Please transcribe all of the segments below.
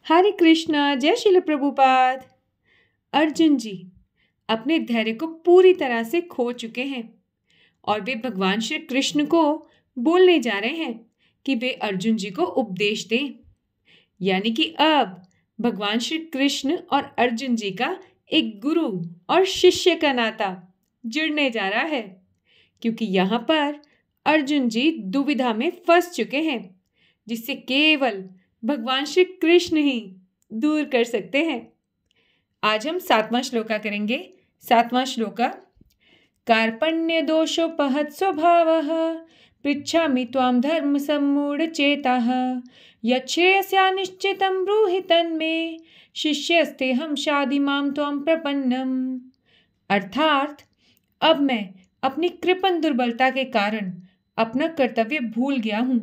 हरे कृष्णा, जय शिल प्रभुपाद। अर्जुन जी अपने धैर्य को पूरी तरह से खो चुके हैं और वे भगवान श्री कृष्ण को बोलने जा रहे हैं कि वे अर्जुन जी को उपदेश दें। यानी कि अब भगवान श्री कृष्ण और अर्जुन जी का एक गुरु और शिष्य का नाता जुड़ने जा रहा है, क्योंकि यहाँ पर अर्जुन जी दुविधा में फंस चुके हैं, जिससे केवल भगवान श्री कृष्ण ही दूर कर सकते हैं। आज हम 7वां श्लोका करेंगे। 7वां श्लोका। कार्पण्य दोषोपहत स्वभावः पृच्छामि त्वां धर्म सम्मूढ़ चेताः यच्छ्रेयस्या निश्चितं ब्रूहि तन्मे शिष्यस्तेहं शाधि मां त्वां प्रपन्नम। अर्थात अब मैं अपनी कृपण दुर्बलता के कारण अपना कर्तव्य भूल गया हूँ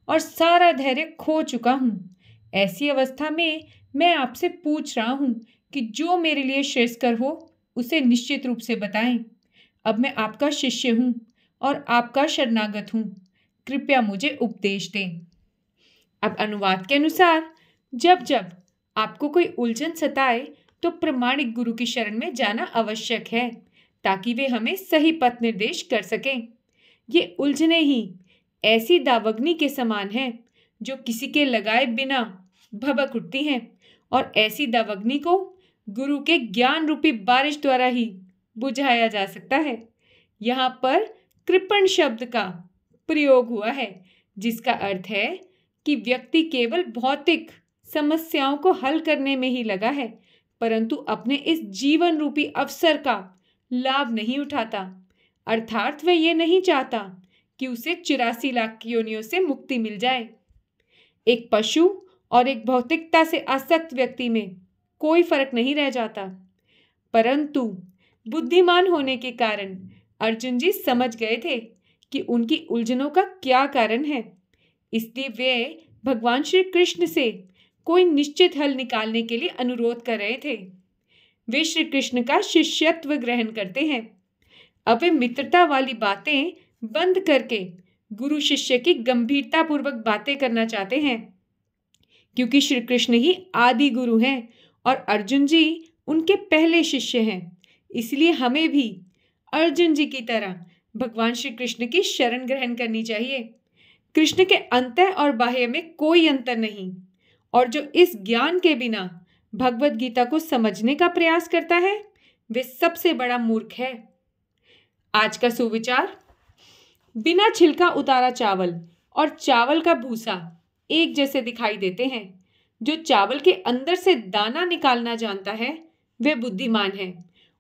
और सारा धैर्य खो चुका हूँ। ऐसी अवस्था में मैं आपसे पूछ रहा हूँ कि जो मेरे लिए श्रेयस्कर हो उसे निश्चित रूप से बताएं। अब मैं आपका शिष्य हूँ और आपका शरणागत हूँ, कृपया मुझे उपदेश दें। अब अनुवाद के अनुसार जब जब आपको कोई उलझन सताए तो प्रामाणिक गुरु की शरण में जाना आवश्यक है, ताकि वे हमें सही पथ निर्देश कर सकें। ये उलझने ही ऐसी दावग्नि के समान हैं जो किसी के लगाए बिना भभक उठती हैं, और ऐसी दावग्नि को गुरु के ज्ञान रूपी बारिश द्वारा ही बुझाया जा सकता है। यहाँ पर कृपण शब्द का प्रयोग हुआ है, जिसका अर्थ है कि व्यक्ति केवल भौतिक समस्याओं को हल करने में ही लगा है, परंतु अपने इस जीवन रूपी अवसर का लाभ नहीं उठाता। अर्थात वह ये नहीं चाहता कि उसे 84 लाख योनियों से मुक्ति मिल जाए। एक पशु और एक भौतिकता से आसक्त व्यक्ति में कोई फर्क नहीं रह जाता, परंतु बुद्धिमान होने के कारण अर्जुन जी समझ गए थे कि उनकी उलझनों का क्या कारण है। इसलिए वे भगवान श्री कृष्ण से कोई निश्चित हल निकालने के लिए अनुरोध कर रहे थे। वे श्री कृष्ण का शिष्यत्व ग्रहण करते हैं। अब वे मित्रता वाली बातें बंद करके गुरु शिष्य की गंभीरतापूर्वक बातें करना चाहते हैं, क्योंकि श्री कृष्ण ही आदि गुरु हैं और अर्जुन जी उनके पहले शिष्य हैं। इसलिए हमें भी अर्जुन जी की तरह भगवान श्री कृष्ण की शरण ग्रहण करनी चाहिए। कृष्ण के अंतः और बाह्य में कोई अंतर नहीं, और जो इस ज्ञान के बिना भगवद गीता को समझने का प्रयास करता है वे सबसे बड़ा मूर्ख है। आज का सुविचार। बिना छिलका उतारा चावल और चावल का भूसा एक जैसे दिखाई देते हैं। जो चावल के अंदर से दाना निकालना जानता है वह बुद्धिमान है,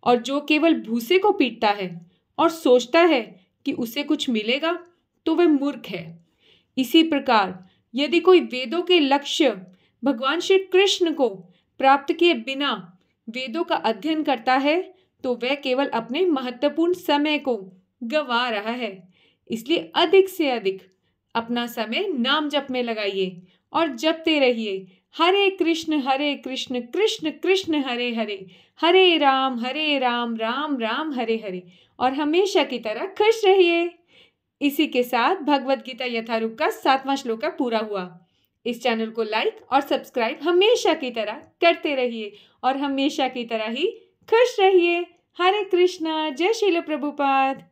और जो केवल भूसे को पीटता है और सोचता है कि उसे कुछ मिलेगा तो वह मूर्ख है। इसी प्रकार यदि कोई वेदों के लक्ष्य भगवान श्री कृष्ण को प्राप्त किए बिना वेदों का अध्ययन करता है तो वह केवल अपने महत्वपूर्ण समय को गंवा रहा है। इसलिए अधिक से अधिक अपना समय नाम जप में लगाइए और जपते रहिए, हरे कृष्ण कृष्ण कृष्ण हरे हरे, हरे राम राम राम हरे हरे, और हमेशा की तरह खुश रहिए। इसी के साथ भगवद गीता यथारूप का 7वां श्लोका पूरा हुआ। इस चैनल को लाइक और सब्सक्राइब हमेशा की तरह करते रहिए और हमेशा की तरह ही खुश रहिए। हरे कृष्णा, जय श्रील प्रभुपाद।